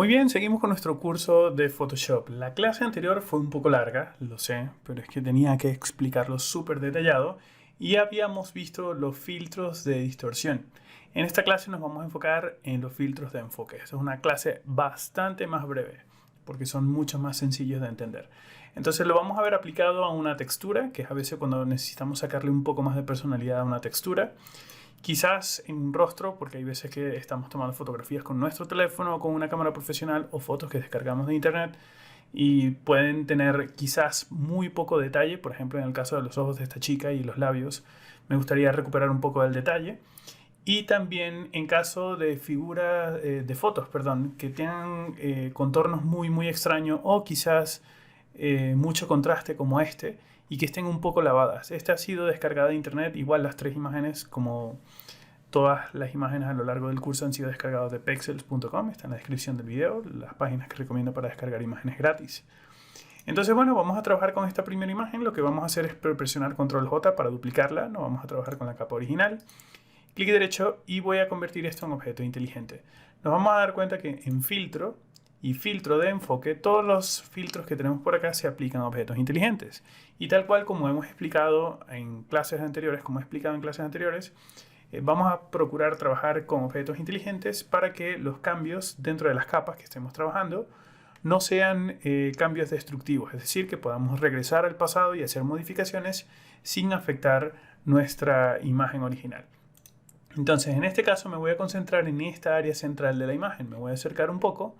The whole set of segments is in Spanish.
Muy bien, seguimos con nuestro curso de Photoshop. La clase anterior fue un poco larga, lo sé, pero es que tenía que explicarlo súper detallado y habíamos visto los filtros de distorsión. En esta clase nos vamos a enfocar en los filtros de enfoque. Esta es una clase bastante más breve porque son mucho más sencillos de entender. Entonces lo vamos a ver aplicado a una textura, que es a veces cuando necesitamos sacarle un poco más de personalidad a una textura. Quizás en un rostro, porque hay veces que estamos tomando fotografías con nuestro teléfono o con una cámara profesional o fotos que descargamos de internet y pueden tener quizás muy poco detalle. Por ejemplo, en el caso de los ojos de esta chica y los labios, me gustaría recuperar un poco del detalle. Y también en caso de figuras, de fotos, perdón, que tengan contornos muy extraños o quizás mucho contraste como este y que estén un poco lavadas. Esta ha sido descargada de internet, igual las tres imágenes, como todas las imágenes a lo largo del curso, han sido descargadas de pexels.com, está en la descripción del video, las páginas que recomiendo para descargar imágenes gratis. Entonces, bueno, vamos a trabajar con esta primera imagen. Lo que vamos a hacer es presionar Control J para duplicarla, no vamos a trabajar con la capa original. Clic derecho y voy a convertir esto en objeto inteligente. Nos vamos a dar cuenta que en filtro y filtro de enfoque, todos los filtros que tenemos por acá se aplican a objetos inteligentes. Y tal cual como hemos explicado en clases anteriores, vamos a procurar trabajar con objetos inteligentes para que los cambios dentro de las capas que estemos trabajando no sean cambios destructivos, es decir, que podamos regresar al pasado y hacer modificaciones sin afectar nuestra imagen original. Entonces, en este caso me voy a concentrar en esta área central de la imagen. Me voy a acercar un poco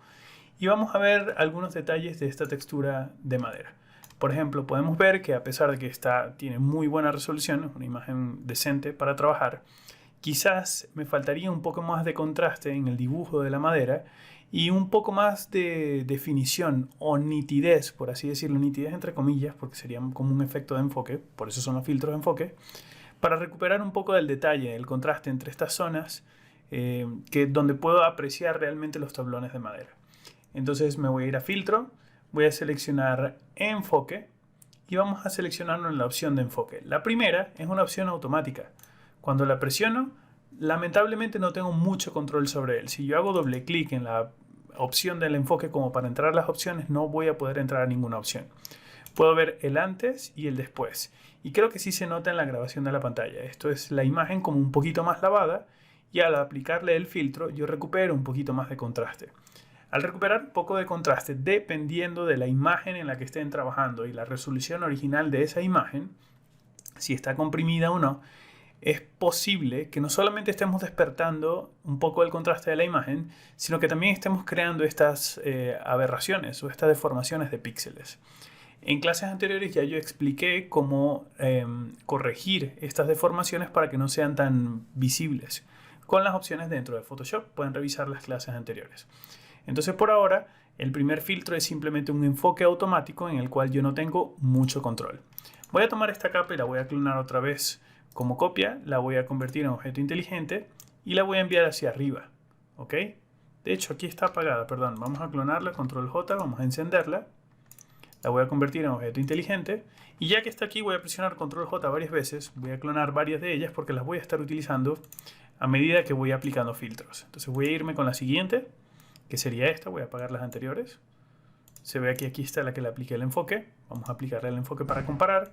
y vamos a ver algunos detalles de esta textura de madera. Por ejemplo, podemos ver que a pesar de que tiene muy buena resolución, es una imagen decente para trabajar, quizás me faltaría un poco más de contraste en el dibujo de la madera y un poco más de definición o nitidez, por así decirlo, nitidez entre comillas, porque sería como un efecto de enfoque, por eso son los filtros de enfoque, para recuperar un poco del detalle, el contraste entre estas zonas, donde puedo apreciar realmente los tablones de madera. Entonces me voy a ir a filtro, voy a seleccionar enfoque y vamos a seleccionarlo en la opción de enfoque. La primera es una opción automática. Cuando la presiono, lamentablemente no tengo mucho control sobre él. Si yo hago doble clic en la opción del enfoque como para entrar a las opciones, no voy a poder entrar a ninguna opción. Puedo ver el antes y el después. Y creo que sí se nota en la grabación de la pantalla. Esto es la imagen como un poquito más lavada y al aplicarle el filtro yo recupero un poquito más de contraste. Al recuperar un poco de contraste, dependiendo de la imagen en la que estén trabajando y la resolución original de esa imagen, si está comprimida o no, es posible que no solamente estemos despertando un poco el contraste de la imagen, sino que también estemos creando estas aberraciones o estas deformaciones de píxeles. En clases anteriores ya yo expliqué cómo corregir estas deformaciones para que no sean tan visibles con las opciones dentro de Photoshop. Pueden revisar las clases anteriores. Entonces por ahora el primer filtro es simplemente un enfoque automático en el cual yo no tengo mucho control. Voy a tomar esta capa y la voy a clonar otra vez como copia, la voy a convertir en objeto inteligente y la voy a enviar hacia arriba. ¿Ok? De hecho aquí está apagada, perdón. Vamos a clonarla, Control J, vamos a encenderla. La voy a convertir en objeto inteligente y ya que está aquí voy a presionar Control J varias veces. Voy a clonar varias de ellas porque las voy a estar utilizando a medida que voy aplicando filtros. Entonces voy a irme con la siguiente, que sería esta. Voy a apagar las anteriores. Se ve que aquí está la que le apliqué el enfoque. Vamos a aplicarle el enfoque para comparar.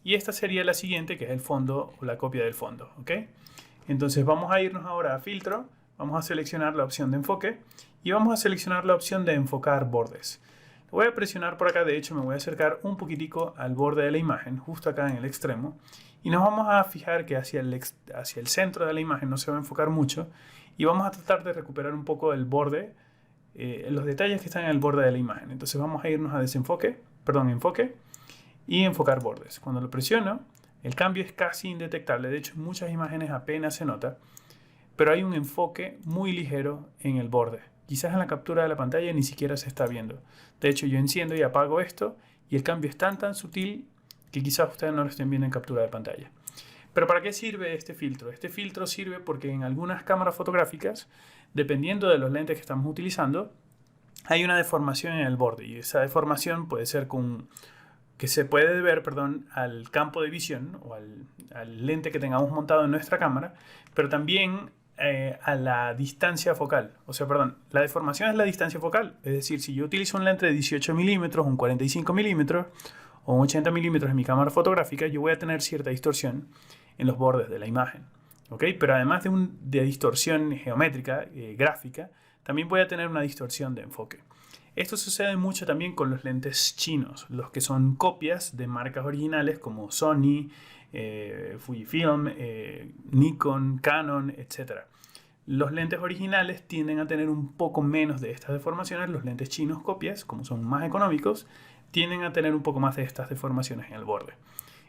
Y esta sería la siguiente, que es el fondo o la copia del fondo. ¿Ok? Entonces vamos a irnos ahora a filtro. Vamos a seleccionar la opción de enfoque y vamos a seleccionar la opción de enfocar bordes. Voy a presionar por acá, de hecho me voy a acercar un poquitico al borde de la imagen, justo acá en el extremo, y nos vamos a fijar que hacia el centro de la imagen no se va a enfocar mucho, y vamos a tratar de recuperar un poco el borde, los detalles que están en el borde de la imagen. Entonces vamos a irnos a enfoque, y enfocar bordes. Cuando lo presiono, el cambio es casi indetectable, de hecho en muchas imágenes apenas se nota, pero hay un enfoque muy ligero en el borde. Quizás en la captura de la pantalla ni siquiera se está viendo. De hecho, yo enciendo y apago esto y el cambio es tan sutil que quizás ustedes no lo estén viendo en captura de pantalla. Pero ¿para qué sirve este filtro? Este filtro sirve porque en algunas cámaras fotográficas, dependiendo de los lentes que estamos utilizando, hay una deformación en el borde y esa deformación puede ser que se puede deber, al campo de visión o al lente que tengamos montado en nuestra cámara, pero también a la distancia focal. O sea, perdón, la deformación es la distancia focal. Es decir, si yo utilizo un lente de 18 milímetros, un 45 milímetros o un 80 milímetros en mi cámara fotográfica, yo voy a tener cierta distorsión en los bordes de la imagen. ¿Ok? Pero además de distorsión geométrica, gráfica, también voy a tener una distorsión de enfoque. Esto sucede mucho también con los lentes chinos, los que son copias de marcas originales como Sony, Fujifilm, Nikon, Canon, etc. Los lentes originales tienden a tener un poco menos de estas deformaciones. Los lentes chinos copias, como son más económicos, tienden a tener un poco más de estas deformaciones en el borde.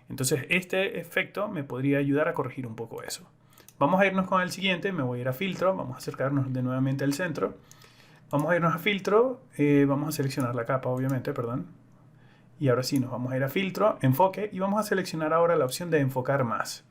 Entonces este efecto me podría ayudar a corregir un poco eso. Vamos a irnos con el siguiente. Me voy a ir a filtro. Vamos a acercarnos de nuevamente al centro. Vamos a irnos a filtro. Vamos a seleccionar la capa, obviamente, perdón. Y ahora sí, nos vamos a ir a filtro, enfoque, y vamos a seleccionar ahora la opción de enfocar más.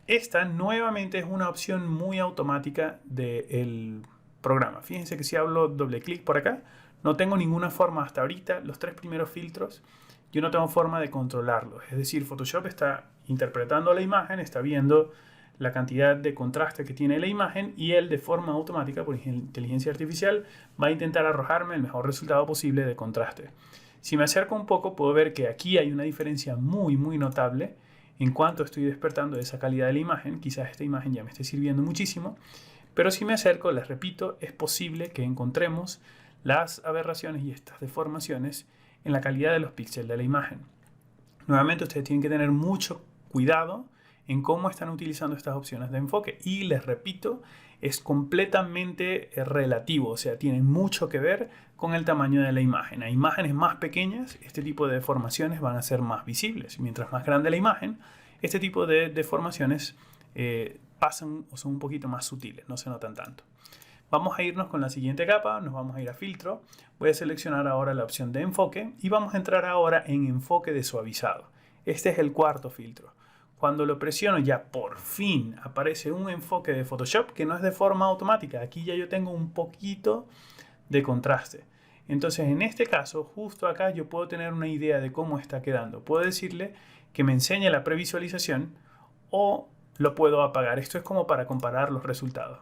Esta nuevamente es una opción muy automática del programa. Fíjense que si hablo doble clic por acá, no tengo ninguna forma hasta ahorita. Los 3 primeros filtros, yo no tengo forma de controlarlos. Es decir, Photoshop está interpretando la imagen, está viendo la cantidad de contraste que tiene la imagen y él de forma automática, por inteligencia artificial, va a intentar arrojarme el mejor resultado posible de contraste. Si me acerco un poco, puedo ver que aquí hay una diferencia muy notable en cuanto estoy despertando esa calidad de la imagen. Quizás esta imagen ya me esté sirviendo muchísimo, pero si me acerco, les repito, es posible que encontremos las aberraciones y estas deformaciones en la calidad de los píxeles de la imagen. Nuevamente, ustedes tienen que tener mucho cuidado en cómo están utilizando estas opciones de enfoque. Y les repito, es completamente relativo, o sea, tiene mucho que ver con el tamaño de la imagen. A imágenes más pequeñas, este tipo de deformaciones van a ser más visibles. Mientras más grande la imagen, este tipo de deformaciones pasan o son un poquito más sutiles, no se notan tanto. Vamos a irnos con la siguiente capa, nos vamos a ir a filtro. Voy a seleccionar ahora la opción de enfoque y vamos a entrar ahora en enfoque de suavizado. Este es el cuarto filtro. Cuando lo presiono ya por fin aparece un enfoque de Photoshop que no es de forma automática. Aquí ya yo tengo un poquito de contraste. Entonces en este caso, justo acá yo puedo tener una idea de cómo está quedando. Puedo decirle que me enseñe la previsualización o lo puedo apagar. Esto es como para comparar los resultados.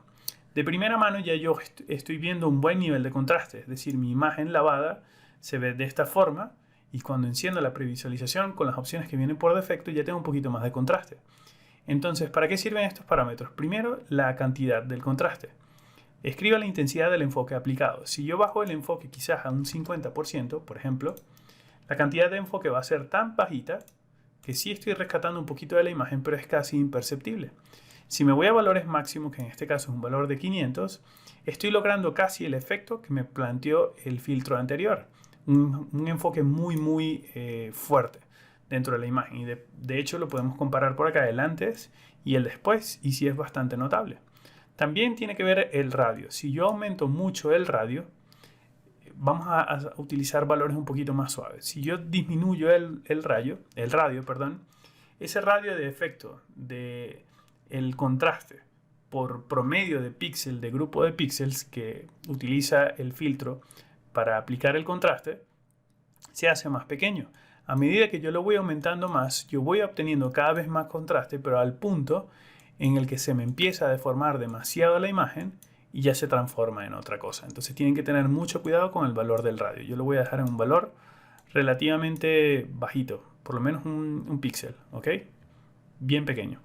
De primera mano ya yo estoy viendo un buen nivel de contraste. Es decir, mi imagen lavada se ve de esta forma. Y cuando enciendo la previsualización con las opciones que vienen por defecto ya tengo un poquito más de contraste. Entonces, ¿para qué sirven estos parámetros? Primero, la cantidad del contraste. Escriba la intensidad del enfoque aplicado. Si yo bajo el enfoque quizás a un 50%, por ejemplo, la cantidad de enfoque va a ser tan bajita que sí estoy rescatando un poquito de la imagen, pero es casi imperceptible. Si me voy a valores máximos, que en este caso es un valor de 500, estoy logrando casi el efecto que me planteó el filtro anterior. Un enfoque muy fuerte dentro de la imagen. Y de hecho lo podemos comparar por acá el antes y el después, y sí es bastante notable. También tiene que ver el radio. Si yo aumento mucho el radio, vamos a utilizar valores un poquito más suaves. Si yo disminuyo el radio, ese radio de efecto de el contraste por promedio de píxel, de grupo de píxeles que utiliza el filtro para aplicar el contraste, se hace más pequeño. A medida que yo lo voy aumentando más, yo voy obteniendo cada vez más contraste, pero al punto en el que se me empieza a deformar demasiado la imagen y ya se transforma en otra cosa. Entonces tienen que tener mucho cuidado con el valor del radio. Yo lo voy a dejar en un valor relativamente bajito, por lo menos un píxel, ¿ok? Bien pequeño.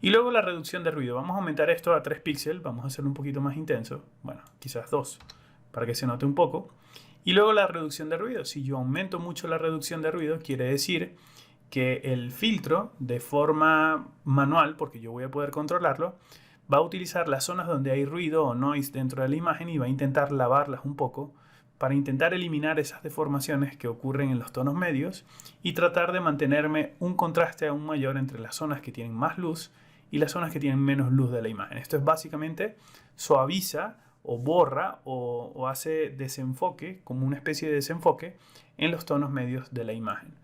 Y luego la reducción de ruido. Vamos a aumentar esto a 3 píxeles, vamos a hacerlo un poquito más intenso, bueno, quizás 2, para que se note un poco. Y luego la reducción de ruido. Si yo aumento mucho la reducción de ruido, quiere decir que el filtro, de forma manual, porque yo voy a poder controlarlo, va a utilizar las zonas donde hay ruido o noise dentro de la imagen y va a intentar lavarlas un poco para intentar eliminar esas deformaciones que ocurren en los tonos medios y tratar de mantenerme un contraste aún mayor entre las zonas que tienen más luz y las zonas que tienen menos luz de la imagen. Esto es básicamente suaviza o borra o hace desenfoque, como una especie de desenfoque en los tonos medios de la imagen.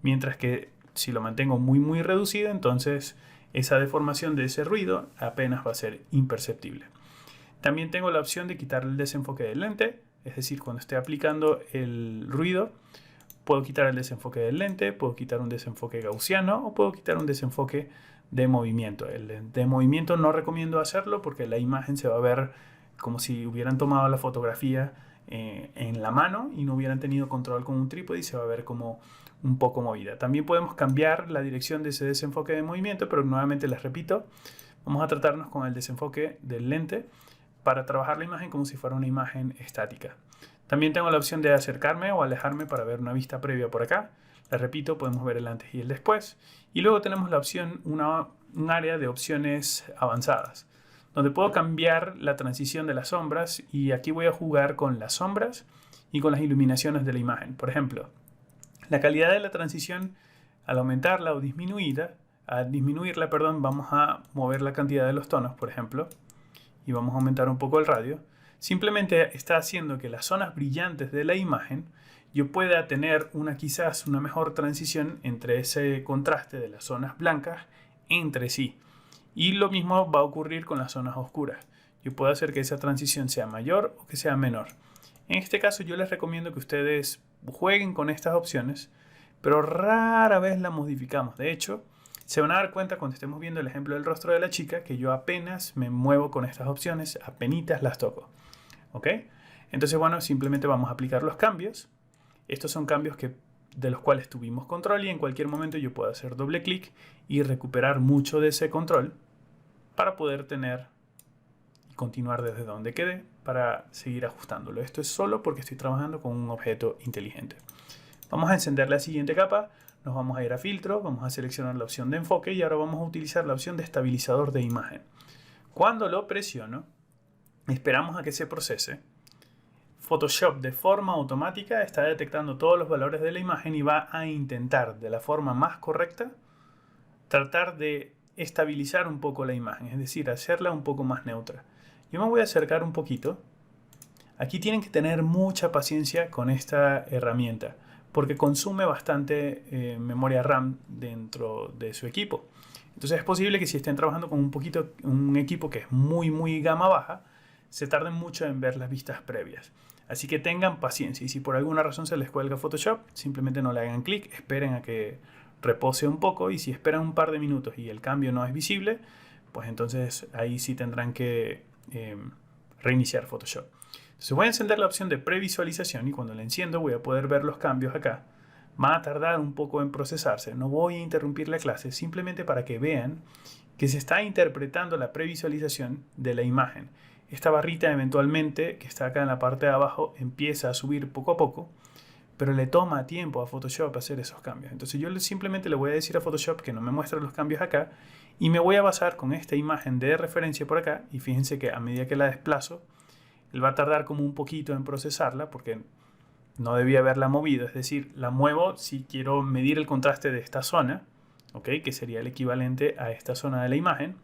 Mientras que si lo mantengo muy reducido, entonces esa deformación de ese ruido apenas va a ser imperceptible. También tengo la opción de quitar el desenfoque del lente, es decir, cuando esté aplicando el ruido, Puedo quitar el desenfoque del lente, puedo quitar un desenfoque gaussiano o puedo quitar un desenfoque de movimiento. El de movimiento no recomiendo hacerlo porque la imagen se va a ver como si hubieran tomado la fotografía en la mano y no hubieran tenido control con un trípode y se va a ver como un poco movida. También podemos cambiar la dirección de ese desenfoque de movimiento, pero nuevamente les repito, vamos a tratarnos con el desenfoque del lente para trabajar la imagen como si fuera una imagen estática. También tengo la opción de acercarme o alejarme para ver una vista previa por acá. Les repito, podemos ver el antes y el después. Y luego tenemos la opción, un área de opciones avanzadas, donde puedo cambiar la transición de las sombras y aquí voy a jugar con las sombras y con las iluminaciones de la imagen. Por ejemplo, la calidad de la transición, al aumentarla o disminuirla, vamos a mover la cantidad de los tonos, por ejemplo, y vamos a aumentar un poco el radio. Simplemente está haciendo que las zonas brillantes de la imagen yo pueda tener quizás una mejor transición entre ese contraste de las zonas blancas entre sí. Y lo mismo va a ocurrir con las zonas oscuras. Yo puedo hacer que esa transición sea mayor o que sea menor. En este caso yo les recomiendo que ustedes jueguen con estas opciones, pero rara vez las modificamos. De hecho, se van a dar cuenta cuando estemos viendo el ejemplo del rostro de la chica que yo apenas me muevo con estas opciones, apenitas las toco. ¿Ok? Entonces, bueno, simplemente vamos a aplicar los cambios. Estos son cambios de los cuales tuvimos control y en cualquier momento yo puedo hacer doble clic y recuperar mucho de ese control para poder tener y continuar desde donde quedé para seguir ajustándolo. Esto es solo porque estoy trabajando con un objeto inteligente. Vamos a encender la siguiente capa, nos vamos a ir a filtro, vamos a seleccionar la opción de enfoque y ahora vamos a utilizar la opción de estabilizador de imagen. Cuando lo presiono, esperamos a que se procese. Photoshop de forma automática está detectando todos los valores de la imagen y va a intentar de la forma más correcta tratar de estabilizar un poco la imagen, es decir, hacerla un poco más neutra. Yo me voy a acercar un poquito. Aquí tienen que tener mucha paciencia con esta herramienta porque consume bastante memoria RAM dentro de su equipo. Entonces es posible que si estén trabajando con un equipo que es muy gama baja, se tarden mucho en ver las vistas previas. Así que tengan paciencia y si por alguna razón se les cuelga Photoshop, simplemente no le hagan clic, esperen a que repose un poco y si esperan un par de minutos y el cambio no es visible, pues entonces ahí sí tendrán que reiniciar Photoshop. Entonces voy a encender la opción de previsualización y cuando la enciendo voy a poder ver los cambios acá. Va a tardar un poco en procesarse, no voy a interrumpir la clase, simplemente para que vean que se está interpretando la previsualización de la imagen. Esta barrita eventualmente, que está acá en la parte de abajo, empieza a subir poco a poco, pero le toma tiempo a Photoshop hacer esos cambios. Entonces yo simplemente le voy a decir a Photoshop que no me muestre los cambios acá y me voy a basar con esta imagen de referencia por acá y fíjense que a medida que la desplazo, él va a tardar como un poquito en procesarla porque no debía haberla movido, es decir, la muevo si quiero medir el contraste de esta zona, ¿okay? Que sería el equivalente a esta zona de la imagen.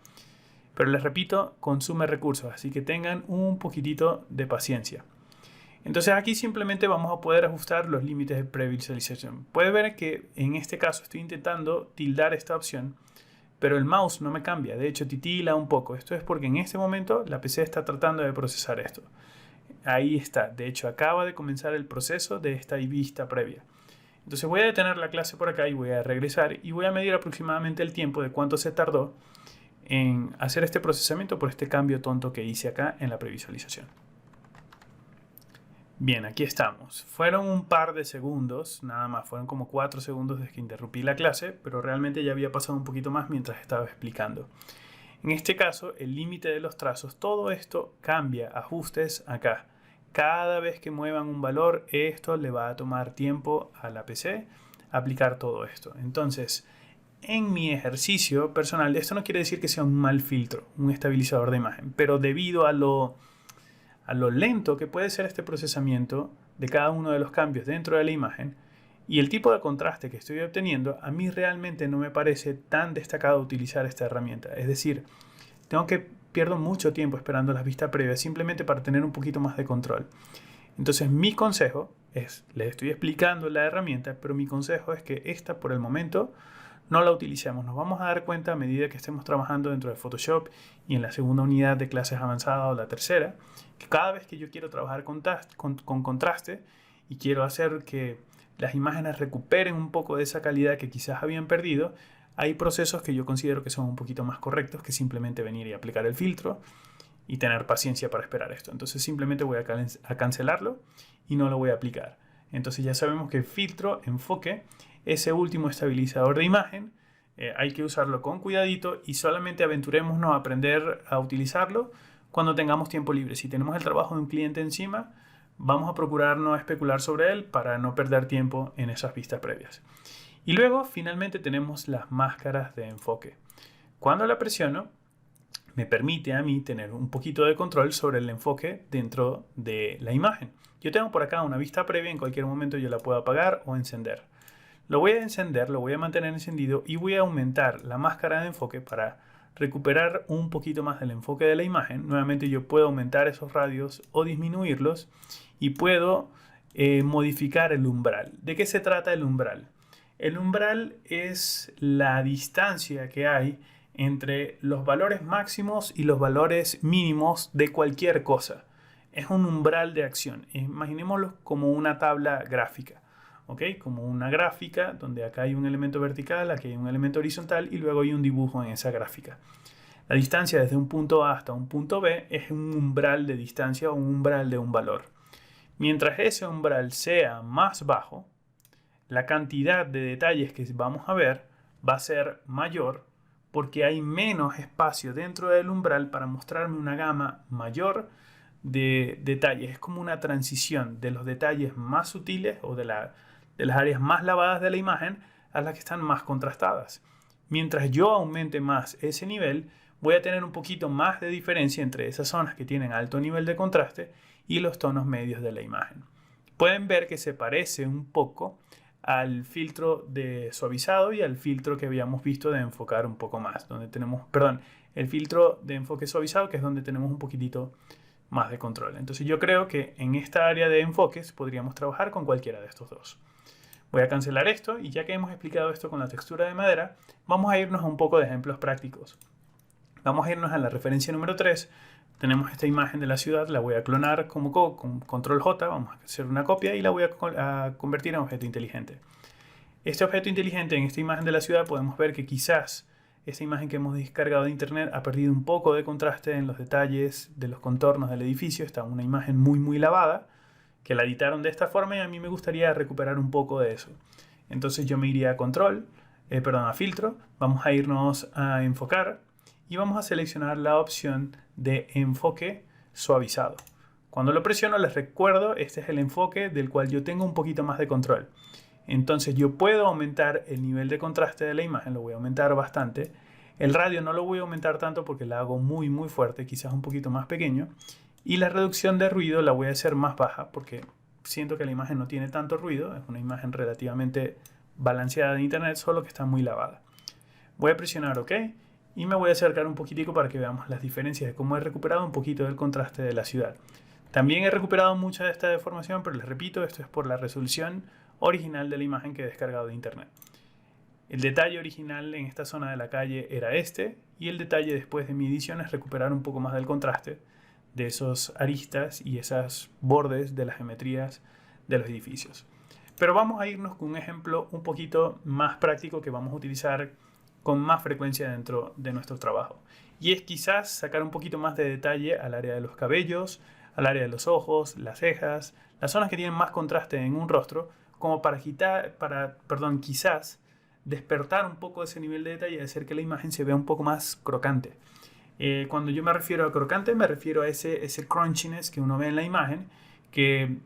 Pero les repito, consume recursos, así que tengan un poquitito de paciencia. Entonces aquí simplemente vamos a poder ajustar los límites de previsualización. Puede ver que en este caso estoy intentando tildar esta opción, pero el mouse no me cambia, de hecho titila un poco. Esto es porque en este momento la PC está tratando de procesar esto. Ahí está, de hecho acaba de comenzar el proceso de esta vista previa. Entonces voy a detener la clase por acá y voy a regresar y voy a medir aproximadamente el tiempo de cuánto se tardó en hacer este procesamiento por este cambio tonto que hice acá en la previsualización. Bien, aquí estamos. Fueron un par de segundos, nada más, fueron como 4 segundos desde que interrumpí la clase, pero realmente ya había pasado un poquito más mientras estaba explicando. En este caso, el límite de los trazos, todo esto cambia, ajustes acá. Cada vez que muevan un valor, esto le va a tomar tiempo a la PC aplicar todo esto. Entonces, en mi ejercicio personal, esto no quiere decir que sea un mal filtro, un estabilizador de imagen, pero debido a lo lento que puede ser este procesamiento de cada uno de los cambios dentro de la imagen y el tipo de contraste que estoy obteniendo, a mí realmente no me parece tan destacado utilizar esta herramienta. Es decir, pierdo mucho tiempo esperando las vistas previas simplemente para tener un poquito más de control. Entonces mi consejo es, les estoy explicando la herramienta, pero mi consejo es que esta por el momento no la utilicemos. Nos vamos a dar cuenta a medida que estemos trabajando dentro de Photoshop y en la segunda unidad de clases avanzadas o la tercera, que cada vez que yo quiero trabajar con contraste y quiero hacer que las imágenes recuperen un poco de esa calidad que quizás habían perdido, hay procesos que yo considero que son un poquito más correctos que simplemente venir y aplicar el filtro y tener paciencia para esperar esto. Entonces simplemente voy a cancelarlo y no lo voy a aplicar. Entonces ya sabemos que filtro, enfoque, ese último estabilizador de imagen, hay que usarlo con cuidadito y solamente aventurémonos a aprender a utilizarlo cuando tengamos tiempo libre. Si tenemos el trabajo de un cliente encima, vamos a procurar no especular sobre él para no perder tiempo en esas vistas previas. Y luego finalmente tenemos las máscaras de enfoque. Cuando la presiono, me permite a mí tener un poquito de control sobre el enfoque dentro de la imagen. Yo tengo por acá una vista previa, en cualquier momento yo la puedo apagar o encender. Lo voy a encender, lo voy a mantener encendido y voy a aumentar la máscara de enfoque para recuperar un poquito más del enfoque de la imagen. Nuevamente yo puedo aumentar esos radios o disminuirlos y puedo modificar el umbral. ¿De qué se trata el umbral? El umbral es la distancia que hay entre los valores máximos y los valores mínimos de cualquier cosa. Es un umbral de acción. Imaginémoslo como una tabla gráfica. ¿Ok? Como una gráfica donde acá hay un elemento vertical, aquí hay un elemento horizontal y luego hay un dibujo en esa gráfica. La distancia desde un punto A hasta un punto B es un umbral de distancia o un umbral de un valor. Mientras ese umbral sea más bajo, la cantidad de detalles que vamos a ver va a ser mayor porque hay menos espacio dentro del umbral para mostrarme una gama mayor de detalles. Es como una transición de los detalles más sutiles o de las áreas más lavadas de la imagen a las que están más contrastadas. Mientras yo aumente más ese nivel, voy a tener un poquito más de diferencia entre esas zonas que tienen alto nivel de contraste y los tonos medios de la imagen. Pueden ver que se parece un poco al filtro de suavizado y al filtro que habíamos visto de enfocar un poco más, donde tenemos, perdón, el filtro de enfoque suavizado, que es donde tenemos un poquitito más de control. Entonces yo creo que en esta área de enfoques podríamos trabajar con cualquiera de estos dos. Voy a cancelar esto y ya que hemos explicado esto con la textura de madera, vamos a irnos a un poco de ejemplos prácticos. Vamos a irnos a la referencia número 3. Tenemos esta imagen de la ciudad, la voy a clonar con control J, vamos a hacer una copia y la voy a convertir en objeto inteligente. Este objeto inteligente en esta imagen de la ciudad podemos ver que quizás esta imagen que hemos descargado de internet ha perdido un poco de contraste en los detalles de los contornos del edificio. Está una imagen muy lavada que la editaron de esta forma y a mí me gustaría recuperar un poco de eso. Entonces yo me iría a a filtro, vamos a irnos a enfocar y vamos a seleccionar la opción de enfoque suavizado. Cuando lo presiono les recuerdo, este es el enfoque del cual yo tengo un poquito más de control. Entonces yo puedo aumentar el nivel de contraste de la imagen, lo voy a aumentar bastante. El radio no lo voy a aumentar tanto porque la hago muy fuerte, quizás un poquito más pequeño. Y la reducción de ruido la voy a hacer más baja porque siento que la imagen no tiene tanto ruido. Es una imagen relativamente balanceada de internet, solo que está muy lavada. Voy a presionar OK y me voy a acercar un poquitico para que veamos las diferencias de cómo he recuperado un poquito del contraste de la ciudad. También he recuperado mucha de esta deformación, pero les repito, esto es por la resolución original de la imagen que he descargado de internet. El detalle original en esta zona de la calle era este, y el detalle después de mi edición es recuperar un poco más del contraste de esos aristas y esos bordes de las geometrías de los edificios. Pero vamos a irnos con un ejemplo un poquito más práctico que vamos a utilizar con más frecuencia dentro de nuestro trabajo. Y es quizás sacar un poquito más de detalle al área de los cabellos, al área de los ojos, las cejas, las zonas que tienen más contraste en un rostro, como para quizás despertar un poco ese nivel de detalle y hacer que la imagen se vea un poco más crocante. Cuando yo me refiero a crocante, me refiero a ese crunchiness que uno ve en la imagen, que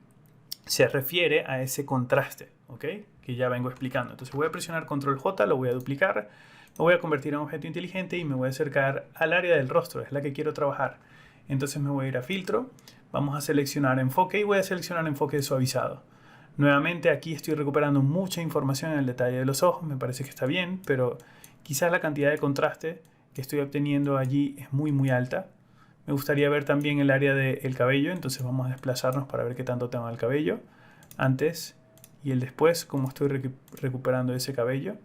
se refiere a ese contraste, ¿ok? Que ya vengo explicando. Entonces voy a presionar control J, lo voy a duplicar, lo voy a convertir en objeto inteligente y me voy a acercar al área del rostro, es la que quiero trabajar. Entonces me voy a ir a filtro, vamos a seleccionar enfoque y voy a seleccionar enfoque suavizado. Nuevamente aquí estoy recuperando mucha información en el detalle de los ojos, me parece que está bien, pero quizás la cantidad de contraste que estoy obteniendo allí es muy alta. Me gustaría ver también el área del cabello, entonces vamos a desplazarnos para ver qué tanto tengo el cabello antes y el después, cómo estoy recuperando ese cabello.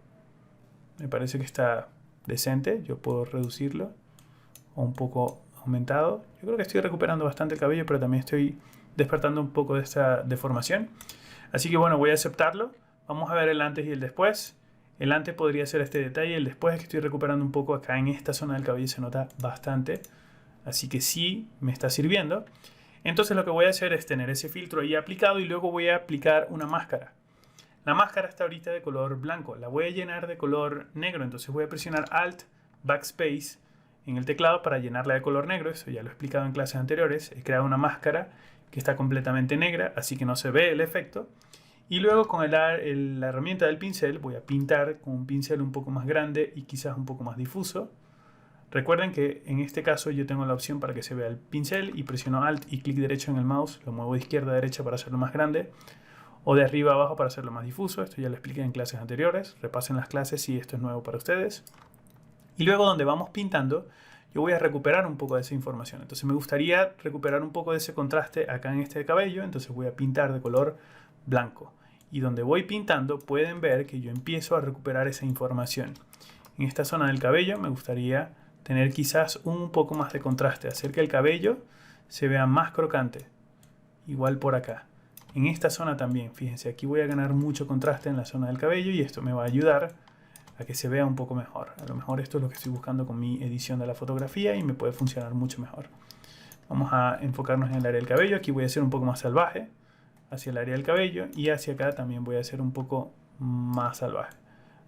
Me parece que está decente, yo puedo reducirlo o un poco aumentado. Yo creo que estoy recuperando bastante el cabello, pero también estoy despertando un poco de esta deformación. Así que bueno, voy a aceptarlo. Vamos a ver el antes y el después. El antes podría ser este detalle, el después es que estoy recuperando un poco acá en esta zona del cabello, se nota bastante. Así que sí me está sirviendo. Entonces lo que voy a hacer es tener ese filtro ahí aplicado y luego voy a aplicar una máscara. La máscara está ahorita de color blanco, la voy a llenar de color negro, entonces voy a presionar Alt Backspace en el teclado para llenarla de color negro. Eso ya lo he explicado en clases anteriores. He creado una máscara que está completamente negra, así que no se ve el efecto. Y luego con la herramienta del pincel voy a pintar con un pincel un poco más grande y quizás un poco más difuso. Recuerden que en este caso yo tengo la opción para que se vea el pincel y presiono Alt y clic derecho en el mouse, lo muevo de izquierda a derecha para hacerlo más grande o de arriba a abajo para hacerlo más difuso. Esto ya lo expliqué en clases anteriores. Repasen las clases si esto es nuevo para ustedes. Y luego donde vamos pintando, yo voy a recuperar un poco de esa información. Entonces me gustaría recuperar un poco de ese contraste acá en este cabello. Entonces voy a pintar de color blanco. Y donde voy pintando pueden ver que yo empiezo a recuperar esa información. En esta zona del cabello me gustaría tener quizás un poco más de contraste. Hacer que el cabello se vea más crocante. Igual por acá. En esta zona también, fíjense, aquí voy a ganar mucho contraste en la zona del cabello y esto me va a ayudar a que se vea un poco mejor. A lo mejor esto es lo que estoy buscando con mi edición de la fotografía y me puede funcionar mucho mejor. Vamos a enfocarnos en el área del cabello. Aquí voy a ser un poco más salvaje hacia el área del cabello y hacia acá también voy a ser un poco más salvaje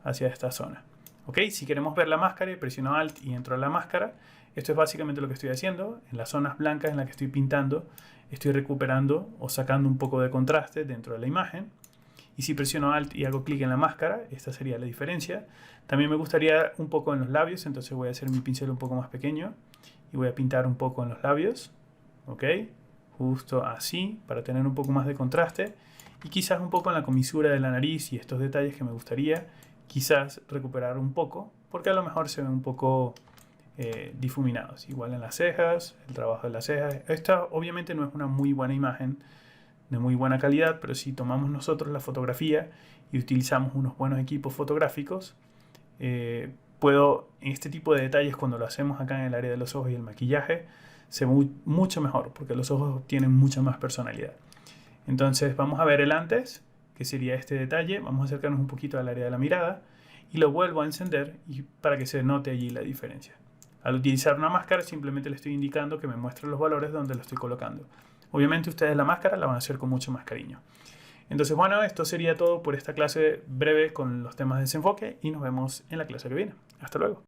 hacia esta zona. ¿Ok? Si queremos ver la máscara, presiono Alt y entro a la máscara. Esto es básicamente lo que estoy haciendo. En las zonas blancas en las que estoy pintando, estoy recuperando o sacando un poco de contraste dentro de la imagen. Y si presiono Alt y hago clic en la máscara, esta sería la diferencia. También me gustaría un poco en los labios, entonces voy a hacer mi pincel un poco más pequeño y voy a pintar un poco en los labios. ¿Ok? Justo así, para tener un poco más de contraste. Y quizás un poco en la comisura de la nariz y estos detalles que me gustaría quizás recuperar un poco, porque a lo mejor se ven un poco difuminados. Igual en las cejas, el trabajo de las cejas. Esta obviamente no es una muy buena imagen, de muy buena calidad, pero si tomamos nosotros la fotografía y utilizamos unos buenos equipos fotográficos, puedo, en este tipo de detalles, cuando lo hacemos acá en el área de los ojos y el maquillaje, se ve mucho mejor, porque los ojos tienen mucha más personalidad. Entonces vamos a ver el antes, que sería este detalle. Vamos a acercarnos un poquito al área de la mirada y lo vuelvo a encender para que se note allí la diferencia. Al utilizar una máscara simplemente le estoy indicando que me muestre los valores donde lo estoy colocando. Obviamente ustedes la máscara la van a hacer con mucho más cariño. Entonces bueno, esto sería todo por esta clase breve con los temas de desenfoque y nos vemos en la clase que viene. Hasta luego.